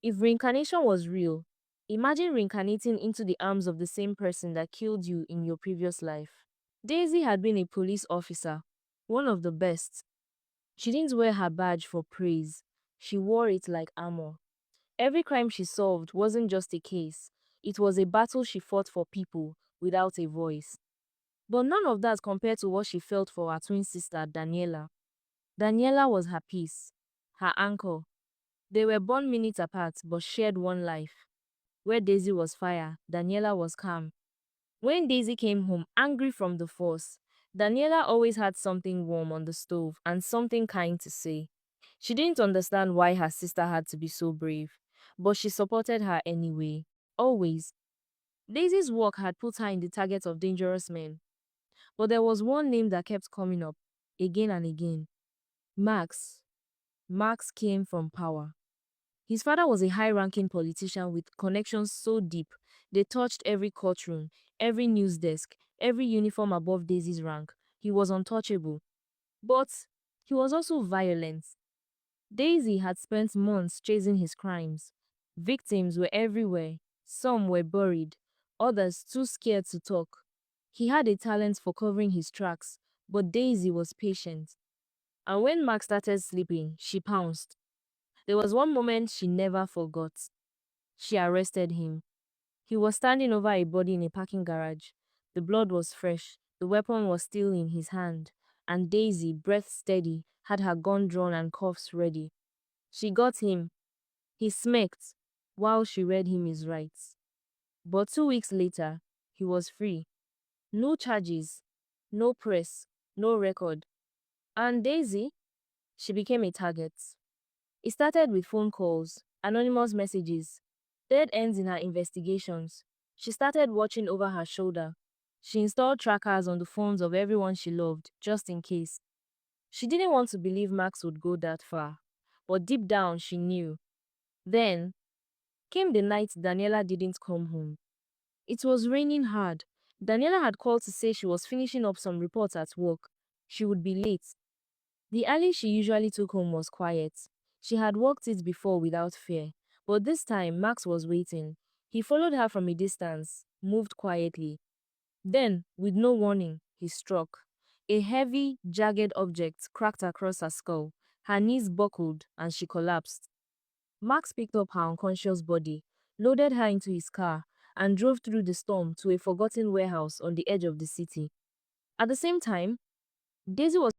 If reincarnation was real, imagine reincarnating into the arms of the same person that killed you in your previous life. Daisy had been a police officer, one of the best. She didn't wear her badge for praise. She wore it like armor. Every crime she solved wasn't just a case. It was a battle she fought for people without a voice. But none of that compared to what she felt for her twin sister, Daniela. Daniela was her peace, her anchor. They were born minutes apart but shared one life. Where Daisy was fire, Daniela was calm. When Daisy came home angry from the force, Daniela always had something warm on the stove and something kind to say. She didn't understand why her sister had to be so brave, but she supported her anyway. Always. Daisy's work had put her in the target of dangerous men, but there was one name that kept coming up, again and again. Max. Max came from power. His father was a high-ranking politician with connections so deep they touched every courtroom, every news desk, every uniform above Daisy's rank. He was untouchable. But he was also violent. Daisy had spent months chasing his crimes. Victims were everywhere. Some were buried, others too scared to talk. He had a talent for covering his tracks, but Daisy was patient. And when Max started sleeping, she pounced. There was one moment she never forgot. She arrested him. He was standing over a body in a parking garage. The blood was fresh, the weapon was still in his hand, and Daisy, breath steady, had her gun drawn and cuffs ready. She got him. He smirked while she read him his rights. But 2 weeks later, he was free. No charges, no press, no record. And Daisy, she became a target. It started with phone calls, anonymous messages, dead ends in her investigations. She started watching over her shoulder. She installed trackers on the phones of everyone she loved, just in case. She didn't want to believe Max would go that far, but deep down she knew. Then came the night Daniela didn't come home. It was raining hard. Daniela had called to say she was finishing up some reports at work. She would be late. The alley she usually took home was quiet. She had walked it before without fear, but this time Max was waiting. He followed her from a distance, moved quietly. Then, with no warning, he struck. A heavy, jagged object cracked across her skull. Her knees buckled and she collapsed. Max picked up her unconscious body, loaded her into his car, and drove through the storm to a forgotten warehouse on the edge of the city. At the same time, Daisy was